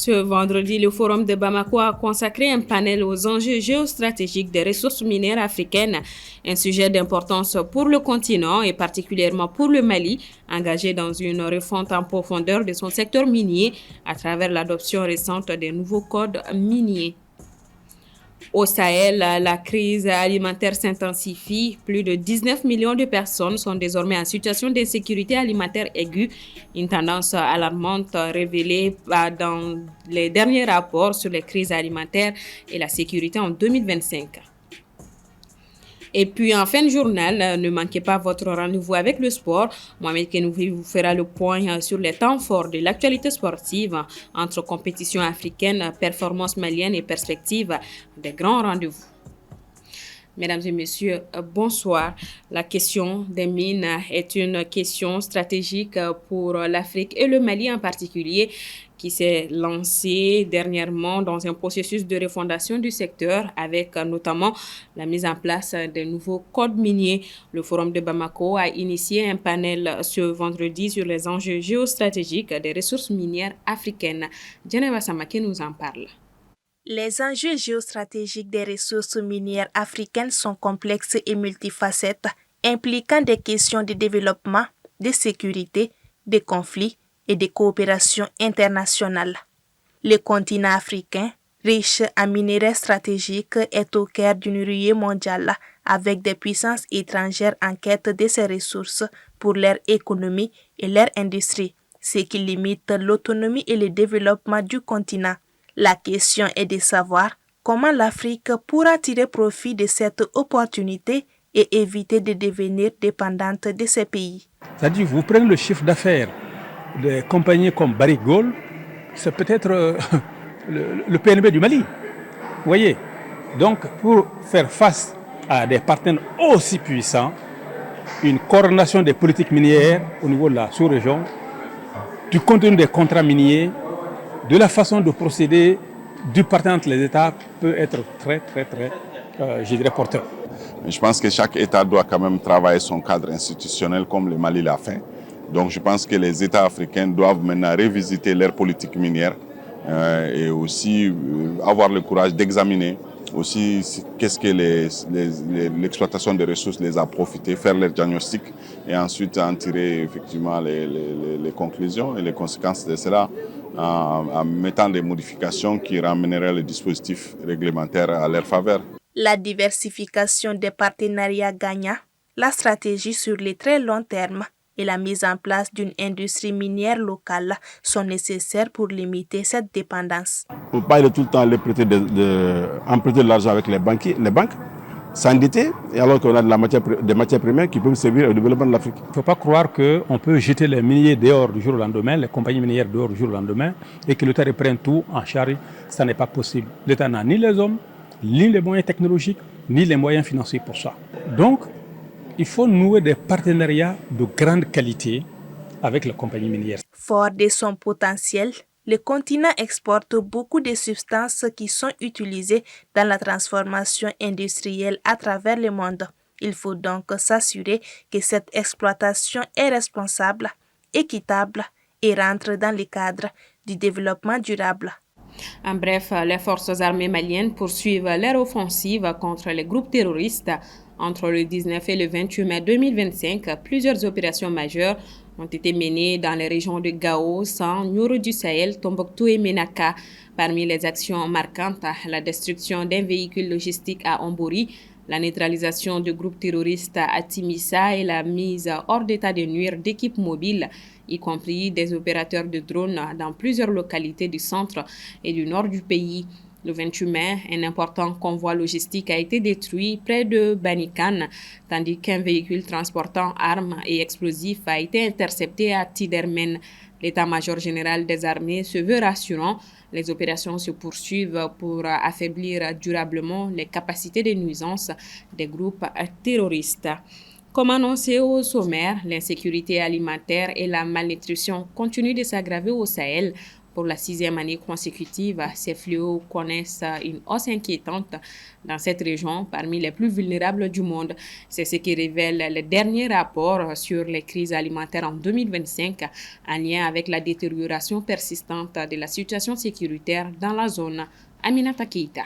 Ce vendredi, le Forum de Bamako a consacré un panel aux enjeux géostratégiques des ressources minières africaines, un sujet d'importance pour le continent et particulièrement pour le Mali, engagé dans une refonte en profondeur de son secteur minier à travers l'adoption récente des nouveaux codes miniers. Au Sahel, la crise alimentaire s'intensifie. Plus de 19 millions de personnes sont désormais en situation d'insécurité alimentaire aiguë, une tendance alarmante révélée dans les derniers rapports sur les crises alimentaires et la sécurité en 2025. Et puis, en fin de journal, ne manquez pas votre rendez-vous avec le sport. Mohamed Kenouvi vous fera le point sur les temps forts de l'actualité sportive entre compétitions africaines, performances maliennes et perspectives des grands rendez-vous. Mesdames et messieurs, bonsoir. La question des mines est une question stratégique pour l'Afrique et le Mali en particulier, qui s'est lancé dernièrement dans un processus de refondation du secteur avec notamment la mise en place des nouveaux codes miniers. Le Forum de Bamako a initié un panel ce vendredi sur les enjeux géostratégiques des ressources minières africaines. Djeneva Samake nous en parle. Les enjeux géostratégiques des ressources minières africaines sont complexes et multifacettes, impliquant des questions de développement, de sécurité, de conflits et de coopération internationale. Le continent africain, riche en minerais stratégiques, est au cœur d'une ruée mondiale avec des puissances étrangères en quête de ces ressources pour leur économie et leur industrie, ce qui limite l'autonomie et le développement du continent. La question est de savoir comment l'Afrique pourra tirer profit de cette opportunité et éviter de devenir dépendante de ces pays. C'est-à-dire, vous prenez le chiffre d'affaires de compagnies comme Barrick Gold, c'est peut-être le PNB du Mali. Vous voyez? Donc, pour faire face à des partenaires aussi puissants, une coordination des politiques minières au niveau de la sous-région, du contenu des contrats miniers, de la façon de procéder du partenaire entre les États peut être très, porteur. Je pense que chaque État doit quand même travailler son cadre institutionnel comme le Mali l'a fait. Donc je pense que les États africains doivent maintenant revisiter leur politique minière et aussi avoir le courage d'examiner aussi qu'est-ce que l'exploitation des ressources les a profité, faire leur diagnostic et ensuite en tirer effectivement les conclusions et les conséquences de cela en mettant des modifications qui ramèneraient les dispositifs réglementaires à leur faveur. La diversification des partenariats gagnants, la stratégie sur les très longs termes et la mise en place d'une industrie minière locale sont nécessaires pour limiter cette dépendance. On parle tout le temps d'emprunter de l'argent avec les banques, s'endetter, et alors qu'on a des matières premières qui peuvent servir au développement de l'Afrique. Il ne faut pas croire qu'on peut jeter les miniers dehors du jour au lendemain, les compagnies minières dehors du jour au lendemain, et que l'État reprenne tout en charge. Ça n'est pas possible. L'État n'a ni les hommes, ni les moyens technologiques, ni les moyens financiers pour ça. Donc, il faut nouer des partenariats de grande qualité avec les compagnies minières. Fort de son potentiel, le continent exporte beaucoup de substances qui sont utilisées dans la transformation industrielle à travers le monde. Il faut donc s'assurer que cette exploitation est responsable, équitable et rentre dans le cadre du développement durable. En bref, les forces armées maliennes poursuivent leur offensive contre les groupes terroristes. Entre le 19 et le 28 mai 2025, plusieurs opérations majeures ont été menées dans les régions de Gao, San, Nioro du Sahel, Tombouctou et Menaka. Parmi les actions marquantes, la destruction d'un véhicule logistique à Ombori, la neutralisation de groupes terroristes à Timissa et la mise hors d'état de nuire d'équipes mobiles, y compris des opérateurs de drones dans plusieurs localités du centre et du nord du pays. Le 28 mai, un important convoi logistique a été détruit près de Banikan, tandis qu'un véhicule transportant armes et explosifs a été intercepté à Tidermen. L'état-major général des armées se veut rassurant. Les opérations se poursuivent pour affaiblir durablement les capacités de nuisance des groupes terroristes. Comme annoncé au sommaire, l'insécurité alimentaire et la malnutrition continuent de s'aggraver au Sahel. Pour la 6e année consécutive, ces fléaux connaissent une hausse inquiétante dans cette région, parmi les plus vulnérables du monde. C'est ce qui révèle le dernier rapport sur les crises alimentaires en 2025, en lien avec la détérioration persistante de la situation sécuritaire dans la zone. Aminata Keita.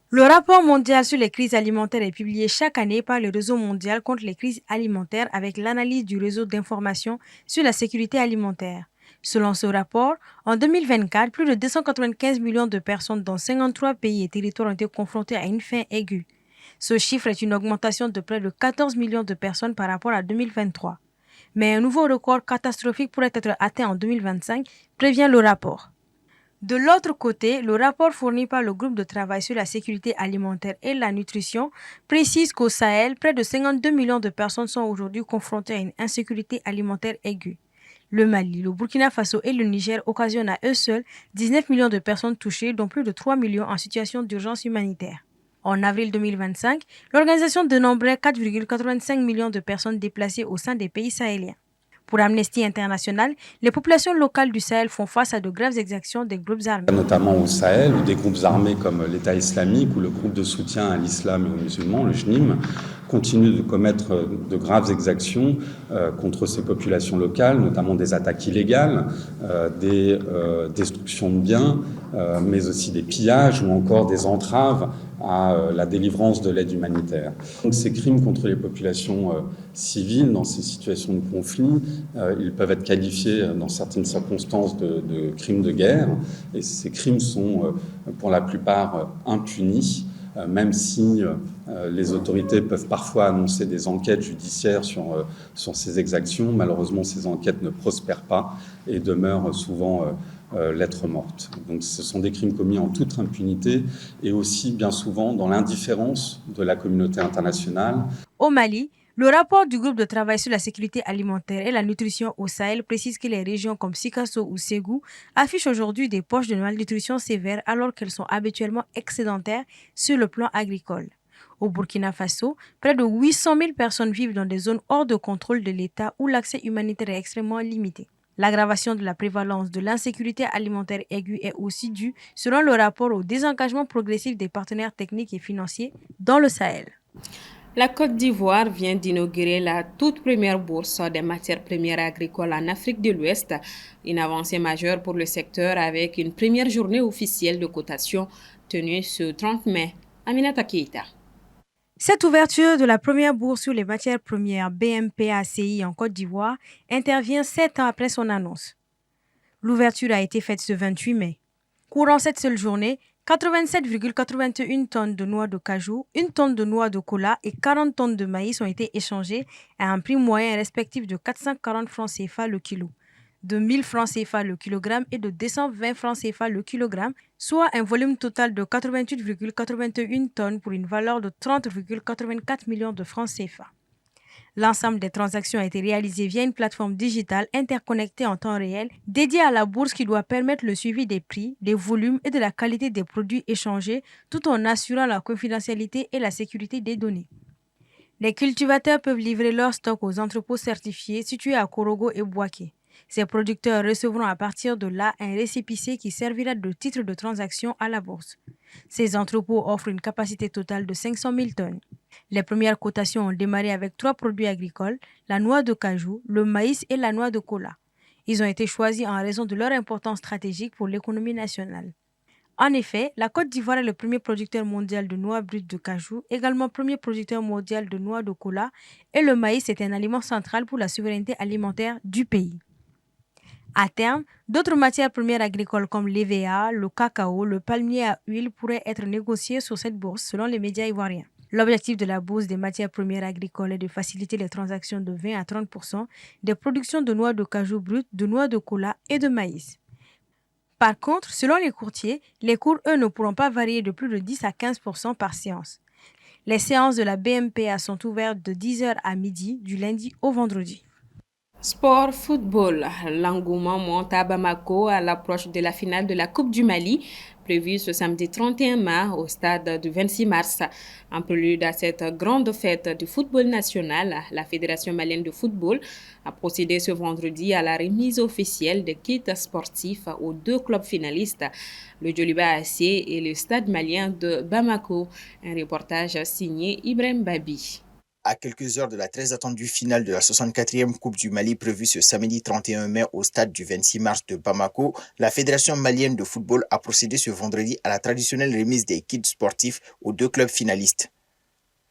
Le rapport mondial sur les crises alimentaires est publié chaque année par le Réseau mondial contre les crises alimentaires avec l'analyse du réseau d'information sur la sécurité alimentaire. Selon ce rapport, en 2024, plus de 295 millions de personnes dans 53 pays et territoires ont été confrontées à une faim aiguë. Ce chiffre est une augmentation de près de 14 millions de personnes par rapport à 2023. Mais un nouveau record catastrophique pourrait être atteint en 2025, prévient le rapport. De l'autre côté, le rapport fourni par le groupe de travail sur la sécurité alimentaire et la nutrition précise qu'au Sahel, près de 52 millions de personnes sont aujourd'hui confrontées à une insécurité alimentaire aiguë. Le Mali, le Burkina Faso et le Niger occasionnent à eux seuls 19 millions de personnes touchées, dont plus de 3 millions en situation d'urgence humanitaire. En avril 2025, l'organisation dénombrait 4,85 millions de personnes déplacées au sein des pays sahéliens. Pour Amnesty International, les populations locales du Sahel font face à de graves exactions des groupes armés. Notamment au Sahel, où des groupes armés comme l'État islamique ou le groupe de soutien à l'islam et aux musulmans, le JNIM, continuent de commettre de graves exactions contre ces populations locales, notamment des attaques illégales, des destructions de biens, mais aussi des pillages ou encore des entraves à la délivrance de l'aide humanitaire. Donc, ces crimes contre les populations civiles dans ces situations de conflit, ils peuvent être qualifiés dans certaines circonstances de crimes de guerre, et ces crimes sont pour la plupart impunis, même si les autorités peuvent parfois annoncer des enquêtes judiciaires sur ces exactions. Malheureusement, ces enquêtes ne prospèrent pas et demeurent souvent lettre morte. Donc ce sont des crimes commis en toute impunité et aussi bien souvent dans l'indifférence de la communauté internationale. Au Mali, le rapport du groupe de travail sur la sécurité alimentaire et la nutrition au Sahel précise que les régions comme Sikasso ou Ségou affichent aujourd'hui des poches de malnutrition sévères alors qu'elles sont habituellement excédentaires sur le plan agricole. Au Burkina Faso, près de 800 000 personnes vivent dans des zones hors de contrôle de l'État où l'accès humanitaire est extrêmement limité. L'aggravation de la prévalence de l'insécurité alimentaire aiguë est aussi due, selon le rapport, au désengagement progressif des partenaires techniques et financiers dans le Sahel. La Côte d'Ivoire vient d'inaugurer la toute première bourse des matières premières agricoles en Afrique de l'Ouest, une avancée majeure pour le secteur avec une première journée officielle de cotation tenue ce 30 mai. Aminata Keita. Cette ouverture de la première bourse sur les matières premières BMPACI en Côte d'Ivoire intervient 7 ans après son annonce. L'ouverture a été faite ce 28 mai. Courant cette seule journée, 87,81 tonnes de noix de cajou, 1 tonne de noix de cola et 40 tonnes de maïs ont été échangées à un prix moyen respectif de 440 francs CFA le kilo, de 1000 francs CFA le kilogramme et de 220 francs CFA le kilogramme, soit un volume total de 88,81 tonnes pour une valeur de 30,84 millions de francs CFA. L'ensemble des transactions a été réalisé via une plateforme digitale interconnectée en temps réel dédiée à la bourse qui doit permettre le suivi des prix, des volumes et de la qualité des produits échangés tout en assurant la confidentialité et la sécurité des données. Les cultivateurs peuvent livrer leur stock aux entrepôts certifiés situés à Korogo et Bouaké. Ces producteurs recevront à partir de là un récépissé qui servira de titre de transaction à la bourse. Ces entrepôts offrent une capacité totale de 500 000 tonnes. Les premières cotations ont démarré avec 3 produits agricoles, la noix de cajou, le maïs et la noix de cola. Ils ont été choisis en raison de leur importance stratégique pour l'économie nationale. En effet, la Côte d'Ivoire est le premier producteur mondial de noix brutes de cajou, également premier producteur mondial de noix de cola, et le maïs est un aliment central pour la souveraineté alimentaire du pays. À terme, d'autres matières premières agricoles comme l'EVA, le cacao, le palmier à huile pourraient être négociées sur cette bourse selon les médias ivoiriens. L'objectif de la bourse des matières premières agricoles est de faciliter les transactions de 20 à 30% des productions de noix de cajou brutes, de noix de cola et de maïs. Par contre, selon les courtiers, les cours, eux, ne pourront pas varier de plus de 10 à 15% par séance. Les séances de la BMPA sont ouvertes de 10h à midi, du lundi au vendredi. Sport, football. L'engouement monte à Bamako à l'approche de la finale de la Coupe du Mali, prévue ce samedi 31 mars au stade du 26 mars. En prélude à cette grande fête du football national, la Fédération malienne de football a procédé ce vendredi à la remise officielle de kits sportifs aux deux clubs finalistes, le Djoliba AC et le Stade malien de Bamako. Un reportage signé Ibrahim Babi. À quelques heures de la très attendue finale de la 64e Coupe du Mali prévue ce samedi 31 mai au stade du 26 mars de Bamako, la Fédération malienne de football a procédé ce vendredi à la traditionnelle remise des kits sportifs aux deux clubs finalistes.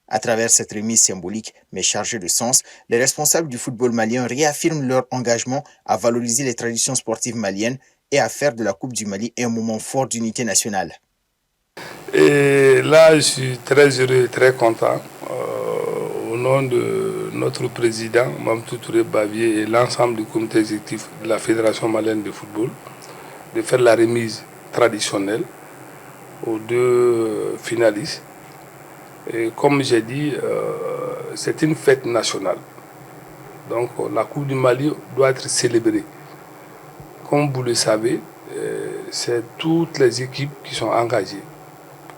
À travers cette remise symbolique mais chargée de sens, les responsables du football malien réaffirment leur engagement à valoriser les traditions sportives maliennes et à faire de la Coupe du Mali un moment fort d'unité nationale. Et là, je suis très heureux et très content. Au nom de notre président, Mamadou Touré Bavier, et l'ensemble du comité exécutif de la Fédération malienne de football, de faire la remise traditionnelle aux deux finalistes. Et comme j'ai dit, c'est une fête nationale. Donc la Coupe du Mali doit être célébrée. Comme vous le savez, c'est toutes les équipes qui sont engagées,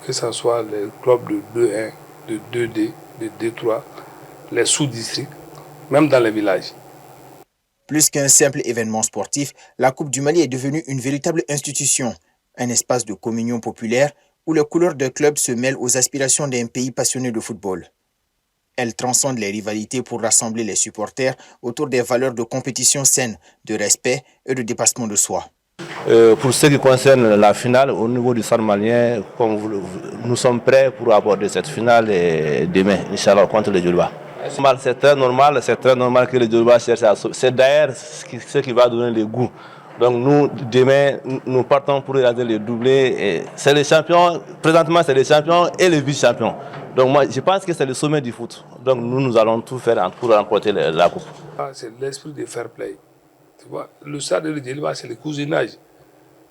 que ce soit les clubs de 2-1, de 2D, de D3, les sous-districts, même dans les villages. Plus qu'un simple événement sportif, la Coupe du Mali est devenue une véritable institution, un espace de communion populaire où les couleurs d'un club se mêlent aux aspirations d'un pays passionné de football. Elle transcende les rivalités pour rassembler les supporters autour des valeurs de compétition saine, de respect et de dépassement de soi. Pour ce qui concerne la finale, au niveau du stade malien, nous sommes prêts pour aborder cette finale demain, Inch'Allah, contre le Djoliba. C'est très normal que le Djoliba cherche à sauver. C'est d'ailleurs ce qui va donner le goût. Donc nous, demain, nous partons pour regarder le doublé. C'est les champions, présentement c'est les champions et les vice-champions. Donc moi, je pense que c'est le sommet du foot. Donc nous allons tout faire pour remporter la coupe. C'est l'esprit de fair play. Tu vois, le stade de Djoliba, c'est le cousinage.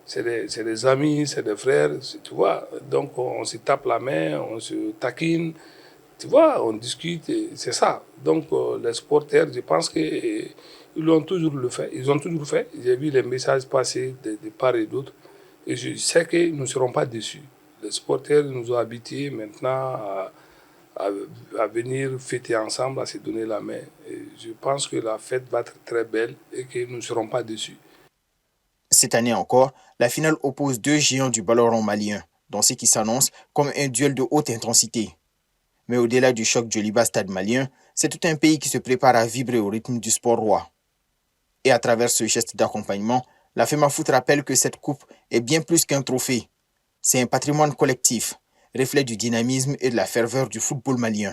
C'est des amis, c'est des frères, tu vois. Donc on se tape la main, on se taquine, tu vois, on discute, c'est ça. Donc les supporters, je pense qu'ils l'ont toujours fait. Ils ont toujours fait. J'ai vu les messages passer de part et d'autre. Et je sais qu'ils ne seront pas déçus. Les supporters nous ont habitués maintenant à venir fêter ensemble, à se donner la main. Et je pense que la fête va être très belle et que nous ne serons pas déçus. Cette année encore, la finale oppose deux géants du ballon rond malien, dans ce qui s'annonce comme un duel de haute intensité. Mais au-delà du choc Djoliba-Stade malien, c'est tout un pays qui se prépare à vibrer au rythme du sport roi. Et à travers ce geste d'accompagnement, la FEMAFOOT rappelle que cette coupe est bien plus qu'un trophée. C'est un patrimoine collectif, reflet du dynamisme et de la ferveur du football malien.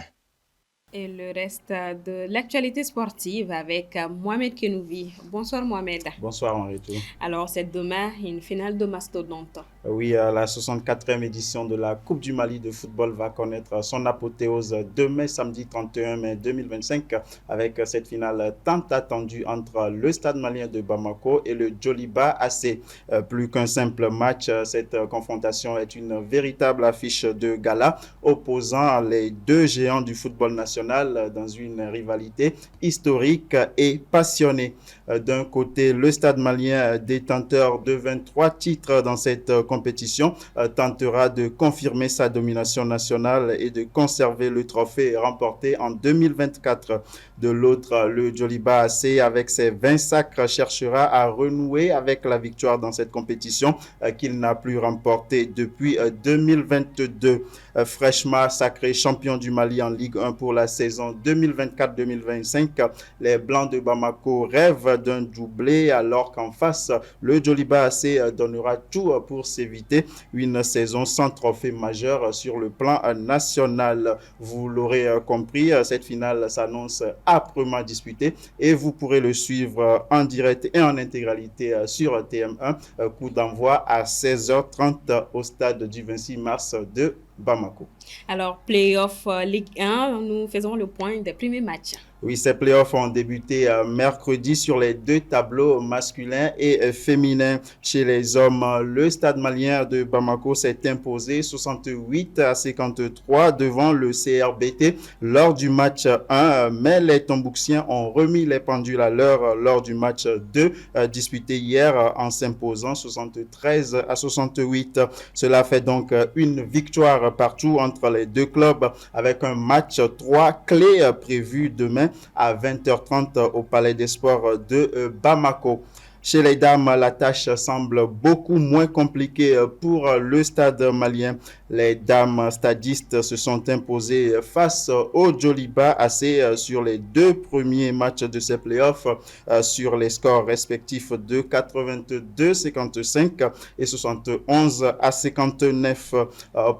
Et le reste de l'actualité sportive avec Mohamed Kenouvi. Bonsoir Mohamed. Bonsoir Henriette. Alors c'est demain une finale de mastodonte. Oui, la 64e édition de la Coupe du Mali de football va connaître son apothéose demain, samedi 31 mai 2025, avec cette finale tant attendue entre le Stade malien de Bamako et le Djoliba AC. Plus qu'un simple match, cette confrontation est une véritable affiche de gala opposant les deux géants du football national dans une rivalité historique et passionnée. D'un côté, le Stade malien, détenteur de 23 titres dans cette compétition, tentera de confirmer sa domination nationale et de conserver le trophée remporté en 2024. De l'autre, le Djoliba AC, avec ses 20 sacres, cherchera à renouer avec la victoire dans cette compétition qu'il n'a plus remportée depuis 2022. Fraîchement sacré champion du Mali en Ligue 1 pour la saison 2024-2025, les Blancs de Bamako rêvent d'un doublé alors qu'en face, le Djoliba AC donnera tout pour s'éviter une saison sans trophée majeur sur le plan national. Vous l'aurez compris, cette finale s'annonce âprement disputée et vous pourrez le suivre en direct et en intégralité sur TM1. Coup d'envoi à 16h30 au stade du 26 mars de Bamako. Alors, Playoff Ligue 1, nous faisons le point des premiers matchs. Oui, ces playoffs ont débuté mercredi sur les deux tableaux masculins et féminins. Chez les hommes, le Stade malien de Bamako s'est imposé 68-53 devant le CRBT lors du match 1, mais les Tombouctiens ont remis les pendules à l'heure lors du match 2 disputé hier en s'imposant 73-68. Cela fait donc une victoire partout entre les deux clubs avec un match 3 clé prévu demain à 20h30 au Palais des Sports de Bamako. Chez les dames, la tâche semble beaucoup moins compliquée pour le stade malien. Les dames stadistes se sont imposées face au Djoliba AC sur les deux premiers matchs de ces playoffs sur les scores respectifs de 82-55 et 71-59.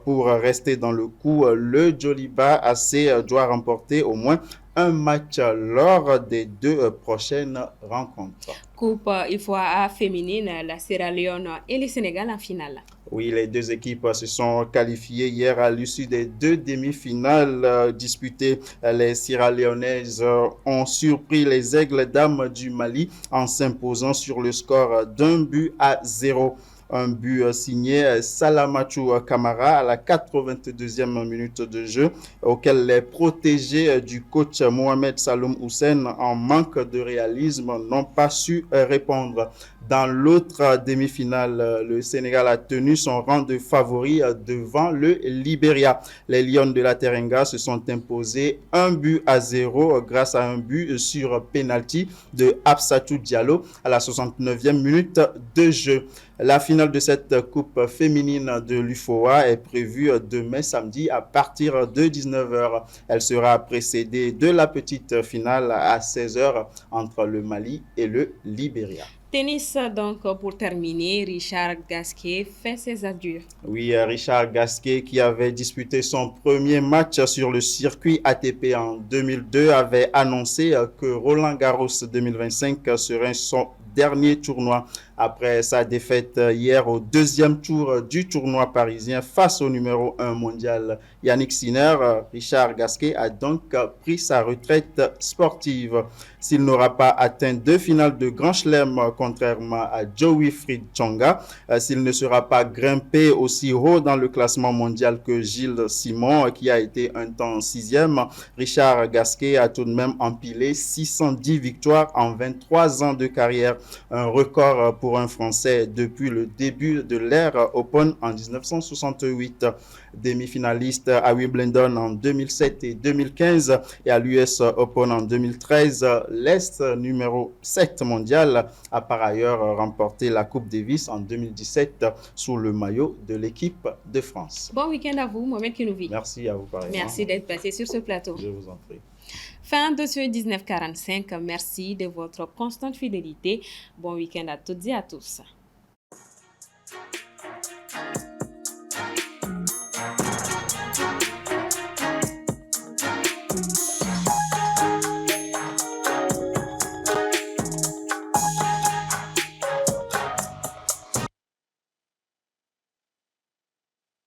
Pour rester dans le coup, le Djoliba AC doit remporter au moins un match lors des deux prochaines rencontres. Coupe IFOA féminine, la Sierra Leone et le Sénégal en finale. Oui, les deux équipes se sont qualifiées hier à l'issue des deux demi-finales disputées. Les Sierra Leonaises ont surpris les Aigles dames du Mali en s'imposant sur le score d'1-0. Un but signé Salamatou Kamara à la 82e minute de jeu, auquel les protégés du coach Mohamed Saloum Houssen, en manque de réalisme, n'ont pas su répondre. Dans l'autre demi-finale, le Sénégal a tenu son rang de favori devant le Libéria. Les Lions de la Teranga se sont imposés 1-0 grâce à un but sur penalty de Absatou Diallo à la 69e minute de jeu. La finale de cette coupe féminine de l'UFOA est prévue demain samedi à partir de 19h. Elle sera précédée de la petite finale à 16h entre le Mali et le Libéria. Tennis, donc, pour terminer, Richard Gasquet fait ses adieux. Oui, Richard Gasquet, qui avait disputé son premier match sur le circuit ATP en 2002, avait annoncé que Roland Garros 2025 serait son dernier tournoi. Après sa défaite hier au deuxième tour du tournoi parisien face au numéro 1 mondial Yannick Sinner, Richard Gasquet a donc pris sa retraite sportive. S'il n'aura pas atteint deux finales de Grand Chelem, contrairement à Joe-Wilfried Tsonga, s'il ne sera pas grimpé aussi haut dans le classement mondial que Gilles Simon, qui a été un temps 6e, Richard Gasquet a tout de même empilé 610 victoires en 23 ans de carrière, un record pour un Français depuis le début de l'ère Open en 1968. Demi-finaliste à Wimbledon en 2007 et 2015 et à l'US Open en 2013, l'Est numéro 7 mondial a par ailleurs remporté la Coupe Davis en 2017 sous le maillot de l'équipe de France. Bon week-end à vous, Mohamed Kinouvi. Merci à vous, pareillement. Merci d'être passé sur ce plateau. Je vous en prie. Fin de ce 1945. Merci de votre constante fidélité. Bon week-end à toutes et à tous.